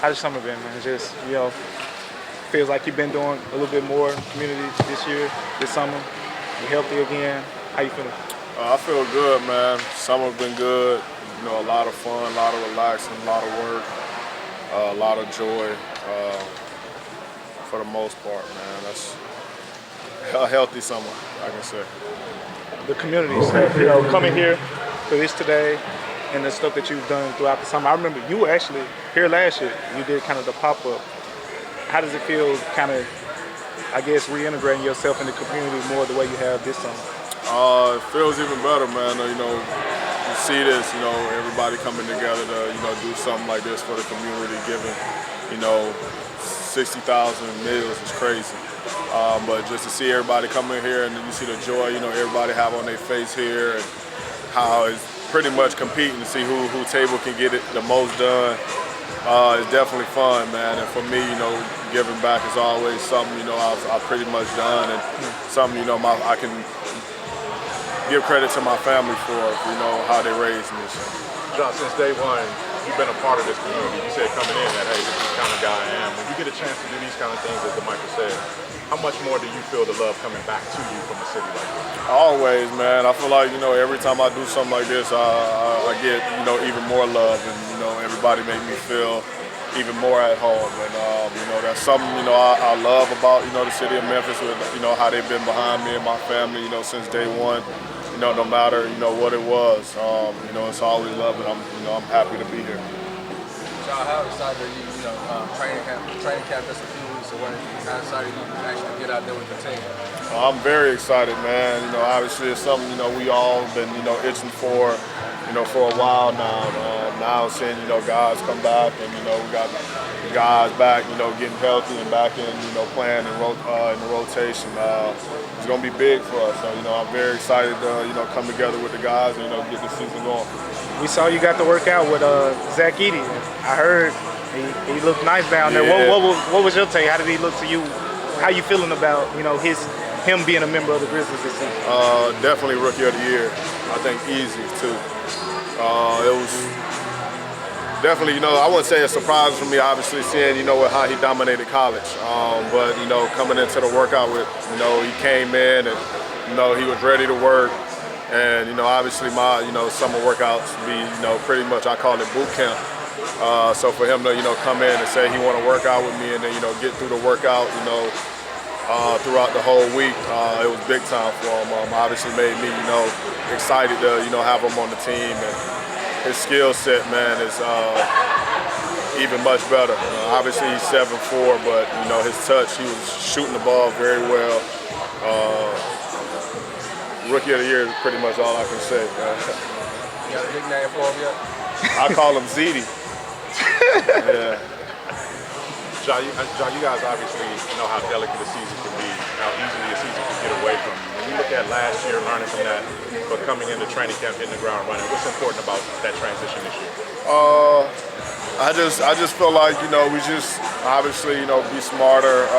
How's your summer been, man? Just, feels like you've been doing a little bit more in the community this summer. You healthy again? How you feeling? I feel good, man. Summer's been good. A lot of fun, a lot of relaxing, a lot of work, a lot of joy. For the most part, man. That's a healthy summer, I can say. The community stuff, coming here for this today and the stuff that you've done throughout the summer. I remember you were actually here last year. You did kind of the pop-up. How does it feel kind of, reintegrating yourself in the community more the way you have this summer? It feels even better, man. You see this, everybody coming together to, do something like this for the community, giving, 60,000 meals is crazy. But just to see everybody come in here and you see the joy, everybody have on their face here and how it's pretty much competing to see who table can get it the most done. It's definitely fun, man. And for me, giving back is always something, I've pretty much done and something, I can give credit to my family for, how they raised me. So. John, since day one, you've been a part of this community. You said coming in that, hey, this is the kind of guy I am. When you get a chance to do these kind of things, as Michael said, how much more do you feel the love coming back to you from a city like this? Always, man. I feel like, every time I do something like this, I get, even more love and, everybody make me feel even more at home. And, that's something, I love about, the city of Memphis with, how they've been behind me and my family, since day one. No matter, what it was, it's always love and I'm happy to be here. John, how excited are you, training camp just a few weeks away? How excited are you to actually get out there with the team? I'm very excited, man. Obviously it's something, we all been, itching for, for a while now. Now seeing, guys come back and, we got guys back, getting healthy and back in, playing in the rotation. It's going to be big for us. So, I'm very excited to, come together with the guys and, get the season going. We saw you got to work out with Zach Edey. I heard he looked nice down there. Yeah. What was your take? How did he look to you? How you feeling about, him being a member of the Grizzlies this season? Definitely Rookie of the Year. I think easy, too. It was definitely, I wouldn't say a surprise for me, obviously, seeing, how he dominated college. But, coming into the workout with, he came in and, he was ready to work. And, obviously my, summer workouts be, pretty much, I call it boot camp. So for him to, come in and say he want to work out with me and then, get through the workout, throughout the whole week, it was big time for him. Obviously made me, excited to, have him on the team. And his skill set, man, is even much better. Obviously he's 7'4", but, his touch, he was shooting the ball very well. Rookie of the Year is pretty much all I can say. You got a nickname for him yet? I call him Zeddy. Yeah. John, you guys obviously know how delicate a season can be, how easily a season can get away from you. When you look at last year, learning from that, but coming into training camp, hitting the ground running, what's important about that transition this year? I just feel like, we just obviously, be smarter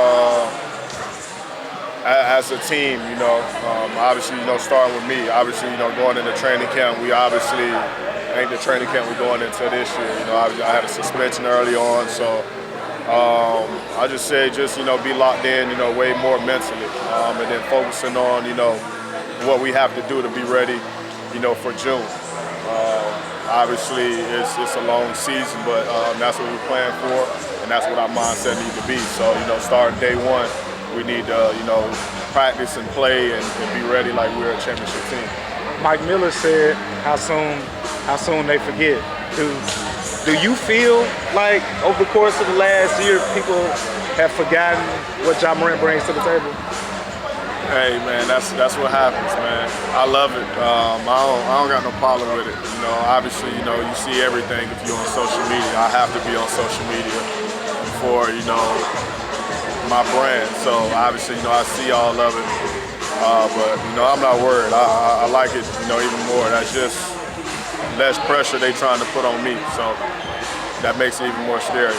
as a team, obviously, starting with me. Obviously, going into training camp, we obviously ain't the training camp we're going into this year. I had a suspension early on, so I just say be locked in, way more mentally, and then focusing on, what we have to do to be ready, for June. Obviously, it's a long season, but that's what we're playing for, and that's what our mindset needs to be. So, starting day one, we need to, practice and play and be ready like we're a championship team. Mike Miller said, how soon they forget. Do you feel like over the course of the last year, people have forgotten what Ja Morant brings to the table? Hey man, that's what happens, man. I love it. I don't got no problem with it. Obviously, you see everything if you're on social media. I have to be on social media for, my brand. So obviously, I see all of it. But I'm not worried. I like it, even more. That's just less pressure they trying to put on me. So that makes it even more scary.